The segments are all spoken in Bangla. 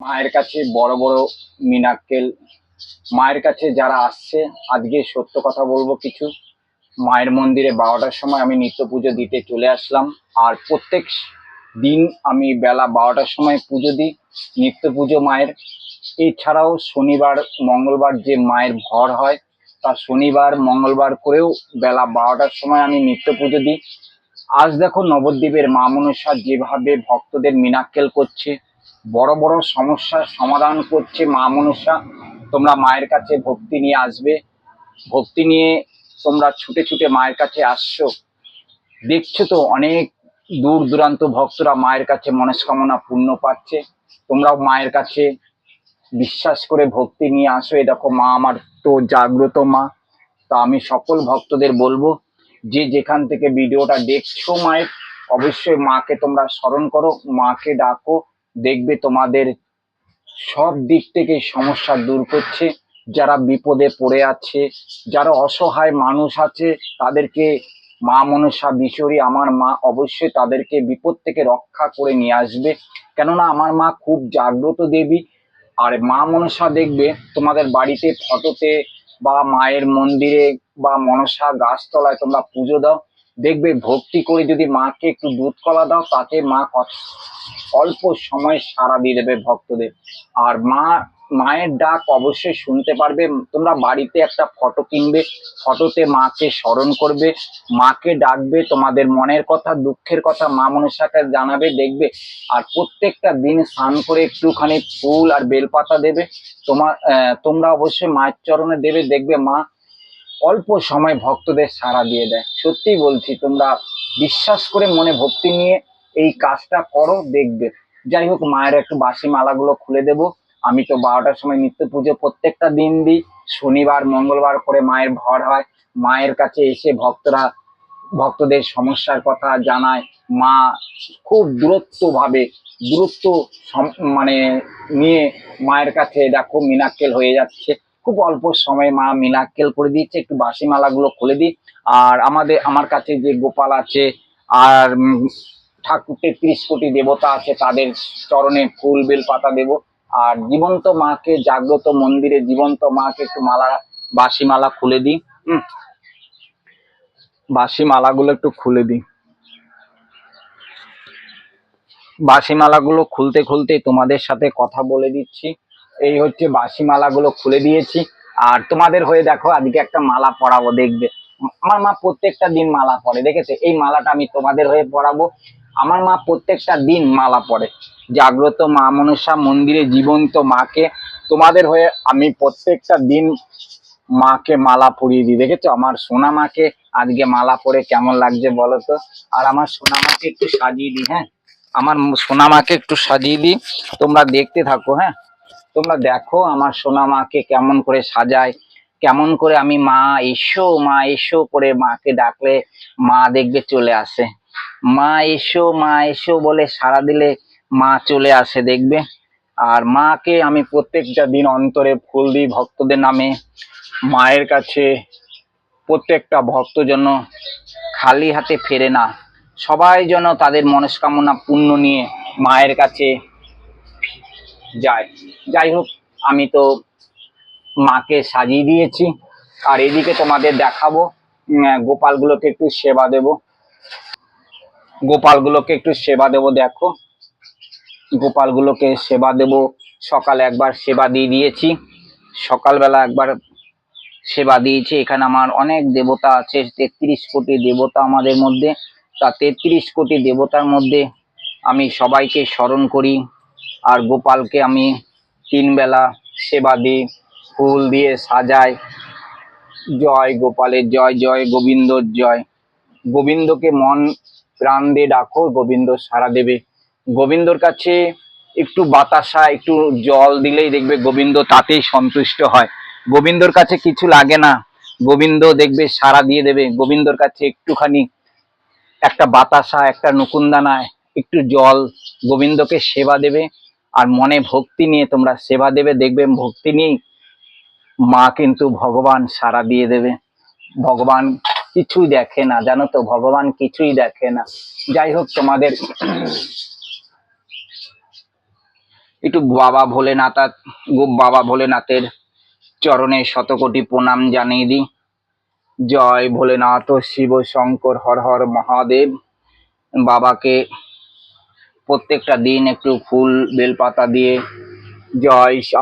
মায়ের কাছে বড় বড় মিরাক্কেল, মায়ের কাছে যারা আসছে, আজকে সত্য কথা বলবো কিছু। মায়ের মন্দিরে 12টার সময় আমি নিত্য পুজো দিতে চলে আসলাম। আর প্রত্যেক দিন আমি বেলা 12টার সময় পুজো দিই, নিত্য পুজো মায়ের। এছাড়াও শনিবার মঙ্গলবার যে মায়ের ভর হয়, তা শনিবার মঙ্গলবার করেও বেলা 12টার সময় আমি নিত্য পুজো দিই। আজ দেখো নবদ্বীপের মা মনসা যেভাবে ভক্তদের মিরাক্কেল করছে, বড় বড় সমস্যার সমাধান করছে মা মনসা। তোমরা মায়ের কাছে ভক্তি নিয়ে আসবে, ভক্তি নিয়ে তোমরা ছুটে ছুটে মায়ের কাছে আসছো। দেখছো তো অনেক দূর দূরান্ত ভক্তরা মায়ের কাছে মনস্কামনা পূর্ণ পাচ্ছে। তোমরাও মায়ের কাছে বিশ্বাস করে ভক্তি নিয়ে আসো। এ দেখো মা আমার তো জাগ্রত মা। তা আমি সকল ভক্তদের বলবো, যে যেখান থেকে ভিডিওটা দেখছো মায়ের, অবশ্যই মাকে তোমরা স্মরণ করো, মাকে ডাকো। দেখবে তোমাদের সব দিক থেকে সমস্যা দূর করছে। যারা বিপদে পড়ে আছে, যারা অসহায় মানুষ আছে, তাদেরকে মা মনসা বিশ্বরী আমার মা অবশ্যই তাদেরকে বিপদ থেকে রক্ষা করে নিয়ে আসবে। কেননা আমার মা খুব জাগ্রত দেবী। আর মা মনসা দেখবে তোমাদের বাড়িতে ফটোতে বা মায়ের মন্দিরে বা মনসা গাছতলায় তোমরা পুজো দাও, দেখবে ভক্তি করে যদি মাকে একটু দুধ কলা দাও, তাতে মা অল্প সময় সাড়া দিয়ে দেবে ভক্তদের। আর মায়ের ডাক অবশ্যই শুনতে পারবে। তোমরা বাড়িতে একটা ফটো কিনবে, ফটোতে মাকে স্মরণ করবে, মাকে ডাকবে, তোমাদের মনের কথা দুঃখের কথা মা মনসাকে জানাবে, দেখবে। আর প্রত্যেকটা দিন স্নান করে একটুখানি ফুল আর বেলপাতা দেবে। তোমরা অবশ্যই মায়ের চরণে দেবে, দেখবে মা অল্প সময় ভক্তদের সাড়া দিয়ে দেয়। সত্যি বলছি, তোমরা বিশ্বাস করে মনে ভক্তি নিয়ে এই কাজটা করো, দেখবে। যাই হোক, মায়ের একটু বাসি মালাগুলো খুলে দেব। আমি তো 12টার সময় নিত্য পুজো প্রত্যেকটা দিন দিই। শনিবার মঙ্গলবার করে মায়ের ভর হয়। মায়ের কাছে এসে ভক্তদের সমস্যার কথা জানায়। মা খুব দূরত্ব মানে নিয়ে মায়ের কাছে দেখো মিরাক্কেল হয়ে যাচ্ছে। খুব অল্প সময়ে মা মিরাক্কেল করে দিচ্ছে। একটু বাসি মালাগুলো খুলে দিই। আর আমার কাছে যে গোপাল আছে আর ঠাকুর 33 কোটি দেবতা আছে, তাদের চরণে ফুল বেল পাতা দেব। আর জীবন্ত মাকে, জাগ্রত মন্দিরে জীবন্ত মাকে একটু বাসি মালা খুলে দিই। বাসি মালাগুলো একটু খুলে দিই। বাসি মালাগুলো খুলতে খুলতে তোমাদের সাথে কথা বলে দিচ্ছি। এই হচ্ছে বাসি মালাগুলো খুলে দিয়েছি। আর তোমাদের হয়ে দেখো আজকে একটা মালা পরাবো, দেখবে। আমার মা প্রত্যেকটা দিন মালা পরে, দেখেছে? এই মালাটা আমি তোমাদের হয়ে পরাবো। আমার মা প্রত্যেকটা দিন মালা পরে। জাগ্রত মা মনসা মন্দিরে জীবন্ত মাকে তোমাদের হয়ে আমি প্রত্যেকটা দিন মাকে মালা পরিয়ে দিই। দেখেছো আমার সোনা মাকে আজকে মালা পরে কেমন লাগছে বলো তো? আর আমার সোনা মাকে একটু সাজিয়ে দিই। হ্যাঁ, আমার সোনা মাকে একটু সাজিয়ে দিই, তোমরা দেখতে থাকো। হ্যাঁ, তোমরা দেখো আমার সোনা মাকে কেমন করে সাজায়, কেমন করে আমি মা এসো করে মাকে ডাকলে মা দেখবে চলে আসে। মা এসো বলে সাড়া দিলে মা চলে আসে, দেখবে। আর মাকে আমি প্রত্যেকটা দিন অন্তরে ফুল দিই ভক্তদের নামে। মায়ের কাছে প্রত্যেকটা ভক্ত যেন খালি হাতে ফেরে না, সবাই যেন তাদের মনস্কামনা পূর্ণ নিয়ে মায়ের কাছে যায়। যাই হোক, আমি তো মাকে সাজিয়ে দিয়েছি। আর এদিকে তোমাদের দেখাবো গোপালগুলোকে একটু সেবা দেব। দেখো, গোপালগুলোকে সেবা দেব। সকালে একবার সেবা দিয়ে দিয়েছি, সকালবেলা একবার সেবা দিয়েছি। এখানে আমার অনেক দেবতা আছে, 33 কোটি দেবতা আমাদের মধ্যে। তা 33 কোটি দেবতার মধ্যে আমি সবাইকে স্মরণ করি। আর গোপালকে আমি 3 বেলা সেবা দিই, ফুল দিয়ে সাজাই। জয় গোপালের জয়, জয় গোবিন্দর জয়। গোবিন্দকে মন প্রাণ দিয়ে ডাকো, গোবিন্দ সাড়া দেবে। গোবিন্দর কাছে একটু বাতাসা, একটু জল দিলেই দেখবে গোবিন্দ তাতেই সন্তুষ্ট হয়। গোবিন্দর কাছে কিছু লাগে না, গোবিন্দ দেখবে সাড়া দিয়ে দেবে। গোবিন্দর কাছে একটুখানি একটা বাতাসা, একটা নকুনদানায় একটু জল, গোবিন্দকে সেবা দেবে। আর মনে ভক্তি নিয়ে তোমরা সেবা দেবে, দেখবে ভক্তি নিয়েই মা কিন্তু ভগবান সাড়া দিয়ে দেবে। ভগবান কিছুই দেখে না, জানো তো, ভগবান কিছুই দেখে না। যাই হোক, তোমাদের একটু বাবা ভোলেনাথের চরণে শতকোটি প্রণাম জানিয়ে দিই। জয় ভোলেনাথ শিব শঙ্কর হর হর মহাদেব। বাবাকে প্রত্যেকটা দিন একটু ফুল বেলপাতা দিয়ে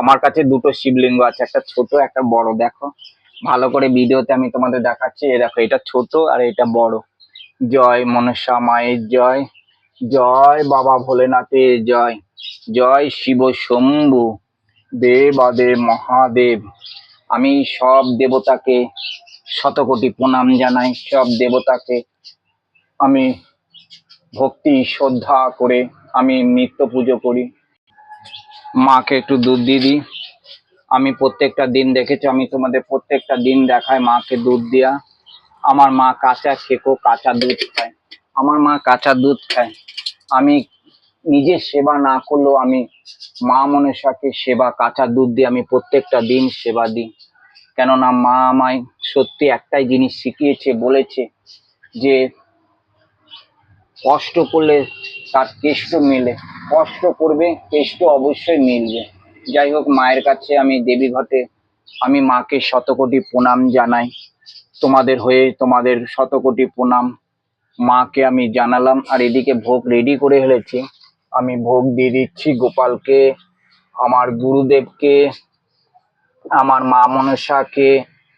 আমার কাছে দুটো শিবলিঙ্গ আছে, একটা ছোট একটা বড়। দেখো ভালো করে ভিডিওতে আমি তোমাদের দেখাচ্ছি। দেখো এটা ছোট আর এটা বড়। জয় মনসা মায়ের জয়, জয় বাবা ভোলেনাথের জয়, জয় শিব শম্ভু দেবাদেব মহাদেব। আমি সব দেবতাকে শতকোটি প্রণাম জানাই। সব দেবতাকে আমি ভক্তি শ্রদ্ধা করে আমি নিত্য পুজো করি। মাকে একটু দুধ দিয়ে দিই। আমি প্রত্যেকটা দিন দেখেছি, আমি তোমাদের প্রত্যেকটা দিন দেখাই মাকে দুধ দিয়া। আমার মা কাঁচা খেকো কাঁচা দুধ খায়, আমার মা কাঁচা দুধ খায়। আমি নিজের সেবা না করলেও আমি মা মনসাকে সেবা কাঁচা দুধ দিয়ে আমি প্রত্যেকটা দিন সেবা দিই। কেননা মা আমায় সত্যি একটাই জিনিস শিখিয়েছে, বলেছে যে কষ্ট করলে তার কেষ্ট মেলে, কষ্ট করবে কেষ্ট অবশ্যই মিলবে। যাই হোক, মায়ের কাছে আমি দেবী ঘটে আমি মাকে শতকোটি প্রণাম জানাই। তোমাদের হয়ে তোমাদের শতকোটি প্রণাম মাকে আমি জানালাম। আর এদিকে ভোগ রেডি করে ফেলেছি, আমি ভোগ দিয়ে দিচ্ছি গোপালকে, আমার গুরুদেবকে, আমার মা মনসাকে,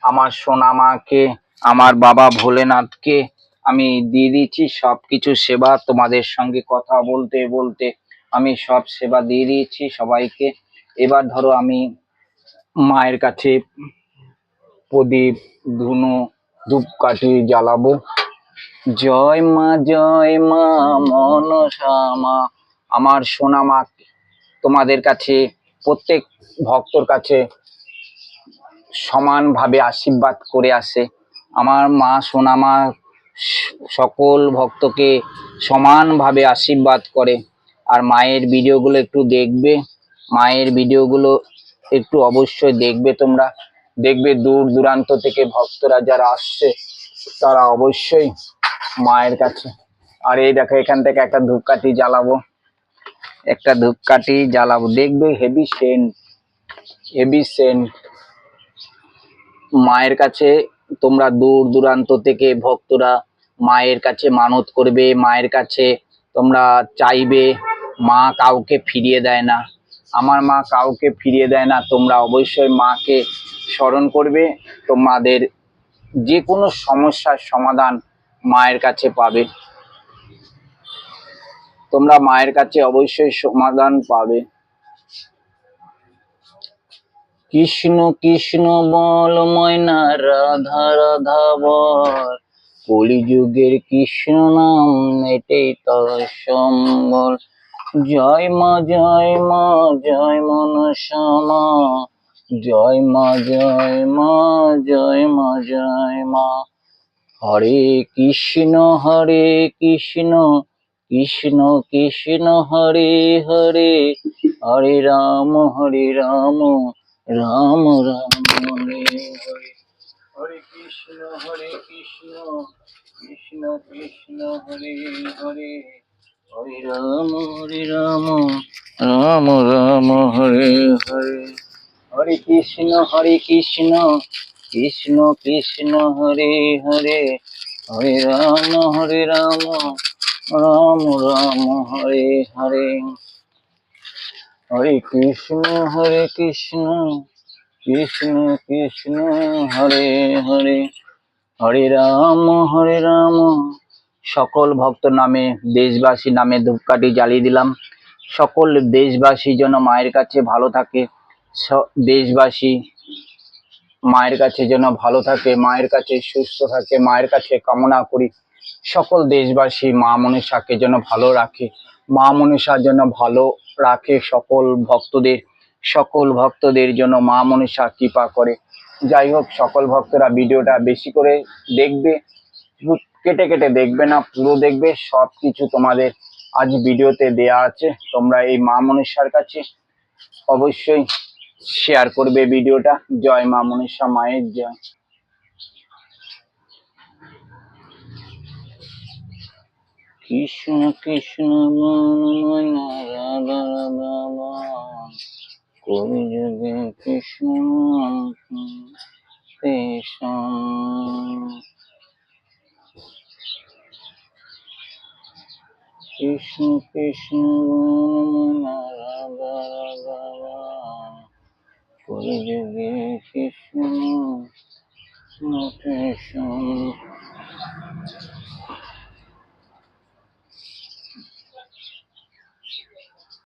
আমার সোনা মাকে, আমার বাবা ভোলেনাথকে আমি দিয়ে দিচ্ছি সবকিছু সেবা। তোমাদের সঙ্গে কথা বলতে বলতে আমি সব সেবা দিয়ে দিয়েছি সবাইকে। এবার ধরো আমি মায়ের কাছে প্রদীপ ধুনো ধূপকাঠি জ্বালাবো। জয় মা মনসা মা। আমার সোনা মা তোমাদের কাছে প্রত্যেক ভক্তর কাছে সমানভাবে আশীর্বাদ করে আসে। আমার মা সোনা মা সকল ভক্তকে সমানভাবে আশীর্বাদ করে। আর মায়ের ভিডিওগুলো একটু দেখবে, মায়ের ভিডিওগুলো একটু অবশ্যই দেখবে। তোমরা দেখবে দূর দূরান্ত থেকে ভক্তরা যারা আসছে তারা অবশ্যই মায়ের কাছে। আর এই দেখো এখান থেকে একটা ধূপকাঠি জ্বালাবো, একটা ধূপকাঠি জ্বালাবো, দেখবে হেভি সেন্ট, হেভি সেন্ট। মায়ের কাছে তোমরা দূর দূরান্ত থেকে ভক্তরা মায়ের কাছে মানত করবে, মায়ের কাছে তোমরা চাইবে। মা কাউকে ফিরিয়ে দেয় না, আমার মা কাউকে ফিরিয়ে দেয় না। তোমরা অবশ্যই মাকে স্মরণ করবে, তোমাদের যে কোনো সমস্যার সমাধান মায়ের কাছে পাবে। তোমরা মায়ের কাছে অবশ্যই সমাধান পাবে। কৃষ্ণ কৃষ্ণ বল ময়না রাধা রাধা বল, কলিযুগের কৃষ্ণ নাম এটাই তোর সম্বল। জয় মা জয় মা জয় মনসা মা, জয় মা জয় মা জয় মা জয় মা। হরে কৃষ্ণ কৃষ্ণ কৃষ্ণ হরে হরে, হরে রাম রাম রাম হরে হরে। হরে কৃষ্ণ কৃষ্ণ কৃষ্ণ হরে হরে, হরে রাম রাম রাম হরে হরে। হরে কৃষ্ণ কৃষ্ণ কৃষ্ণ হরে হরে, হরে রাম রাম রাম হরে হরে। হরে কৃষ্ণ কৃষ্ণ কৃষ্ণ হরে হরে, হরে রাম। সকল ভক্ত নামে দেশবাসী নামে ধূপকাঠি জ্বালিয়ে দিলাম। সকল দেশবাসী যেন মায়ের কাছে ভালো থাকে, দেশবাসী মায়ের কাছে যেন ভালো থাকে, মায়ের কাছে সুস্থ থাকে, মায়ের কাছে কামনা করি সকল দেশবাসী মা মনসাকে যেন ভালো রাখে, মা মনসা যেন ভালো রাখে সকল ভক্তদের জন্য মা মনসা কৃপা করে। যাই হোক, সকল ভক্তরা ভিডিওটা বেশি করে দেখবে, কেটে কেটে দেখবে না, পুরো দেখবে। সব কিছু তোমাদের আজ ভিডিওতে দেয়া আছে। তোমরা এই মা মনসার কাছে অবশ্যই শেয়ার করবে ভিডিওটা। জয় মা মনসা মায়ের জয়। কৃষ্ণ কৃষ্ণ বল রাধা রাধা বল, কলিযুগে কৃষ্ণ কৃষ্ণ কৃষ্ণ কৃষ্ণ রাধা রাধা বল, কলিযুগে কৃষ্ণ কৃষ্ণ